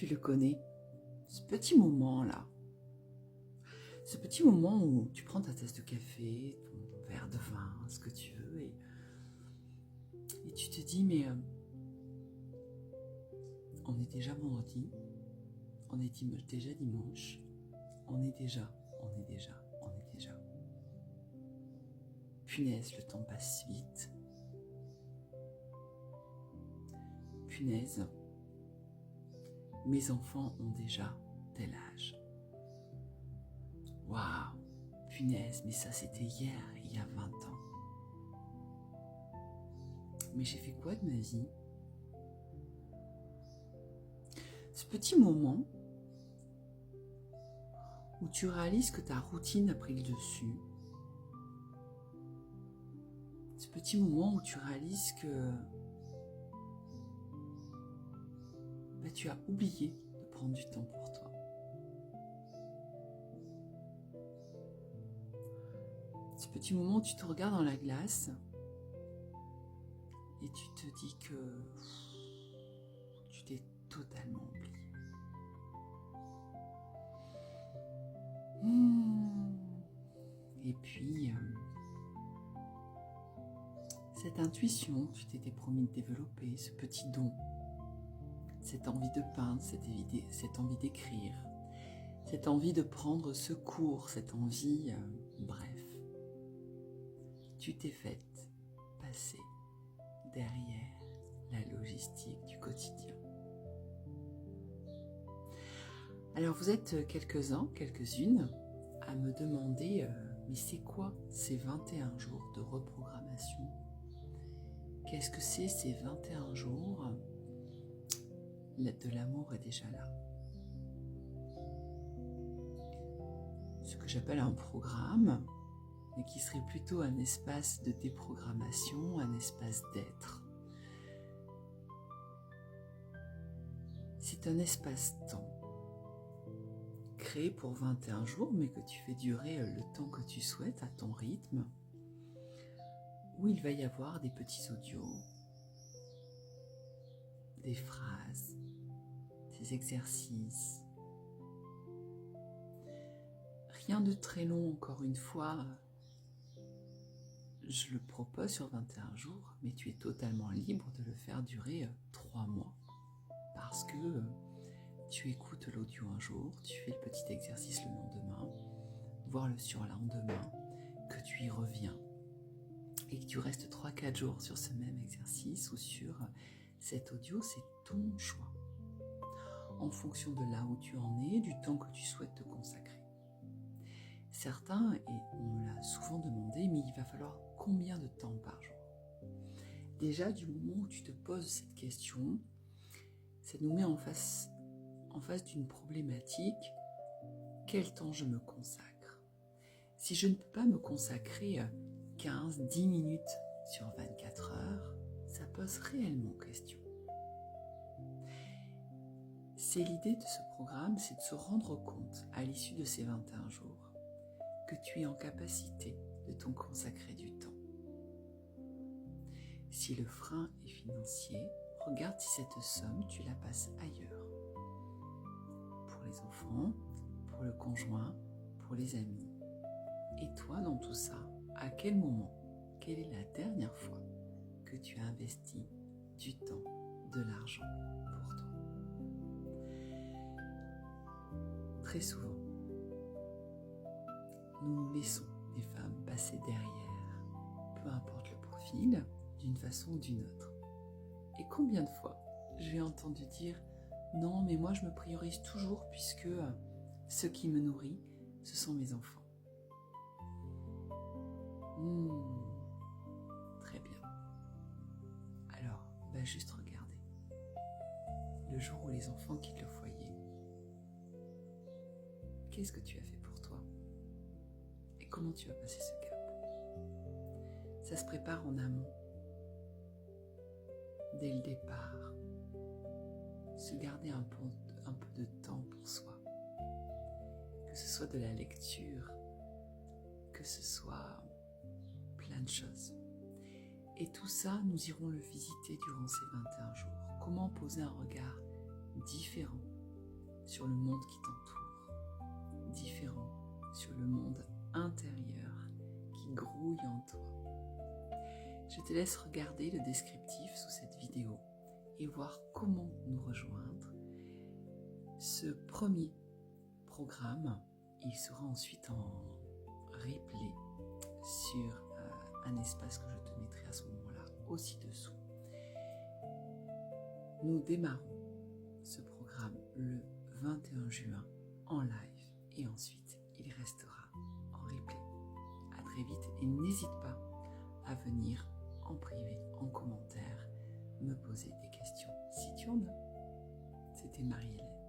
Tu le connais, ce petit moment-là. Ce petit moment où tu prends ta tasse de café, ton verre de vin, ce que tu veux, et tu te dis, mais on est déjà vendredi, on est déjà dimanche, on est déjà. Punaise, le temps passe vite. Punaise, mes enfants ont déjà tel âge. Waouh, punaise, mais ça c'était hier, il y a 20 ans. Mais j'ai fait quoi de ma vie? Ce petit moment où tu réalises que ta routine a pris le dessus. Ce petit moment où tu réalises que tu as oublié de prendre du temps pour toi. Ce petit moment où tu te regardes dans la glace et tu te dis que tu t'es totalement oublié. Et puis, cette intuition que tu t'étais promis de développer, ce petit don, cette envie de peindre, cette envie d'écrire, cette envie de prendre secours, cette envie, bref, tu t'es faite passer derrière la logistique du quotidien. Alors vous êtes quelques-uns, quelques-unes à me demander mais c'est quoi ces 21 jours de reprogrammation? Qu'est-ce que c'est ces 21 jours de l'amour est déjà là? Ce que j'appelle un programme, mais qui serait plutôt un espace de déprogrammation, un espace d'être. C'est un espace-temps créé pour 21 jours, mais que tu fais durer le temps que tu souhaites à ton rythme, où il va y avoir des petits audios, des phrases, des exercices. Rien de très long, encore une fois, je le propose sur 21 jours, mais tu es totalement libre de le faire durer 3 mois. Parce que tu écoutes l'audio un jour, tu fais le petit exercice le lendemain, voire le surlendemain, que tu y reviens et que tu restes 3-4 jours sur ce même exercice ou sur cet audio, c'est ton choix. En fonction de là où tu en es, du temps que tu souhaites te consacrer. Certains, et on me l'a souvent demandé, mais il va falloir combien de temps par jour? Déjà, du moment où tu te poses cette question, ça nous met en face d'une problématique. Quel temps je me consacre? Si je ne peux pas me consacrer 15-10 minutes sur 24 heures, ça pose réellement question. C'est l'idée de ce programme, c'est de se rendre compte à l'issue de ces 21 jours que tu es en capacité de t'en consacrer du temps. Si le frein est financier, regarde si cette somme, tu la passes ailleurs. Pour les enfants, pour le conjoint, pour les amis. Et toi, dans tout ça, à quel moment, quelle est la dernière fois que tu as investi du temps, de l'argent pour toi? Très souvent, nous laissons les femmes passer derrière, peu importe le profil, d'une façon ou d'une autre. Et combien de fois j'ai entendu dire « Non, mais moi je me priorise toujours puisque ce qui me nourrit, ce sont mes enfants. » Très bien. Alors, va juste regarder. Le jour où les enfants quittent le foyer, qu'est-ce que tu as fait pour toi? Et comment tu vas passer ce cap? Ça se prépare en amont. Dès le départ, se garder un peu de temps pour soi. Que ce soit de la lecture, que ce soit plein de choses. Et tout ça, nous irons le visiter durant ces 21 jours. Comment poser un regard différent sur le monde qui t'entoure, différent sur le monde intérieur qui grouille en toi. Je te laisse regarder le descriptif sous cette vidéo et voir comment nous rejoindre. Ce premier programme, il sera ensuite en replay sur un espace que je te mettrai à ce moment-là aussi dessous. Nous démarrons ce programme le 21 juin en live et ensuite il restera en replay. À très vite et n'hésite pas à venir en privé, en commentaire, me poser des questions si tu en as. C'était Marie-Hélène.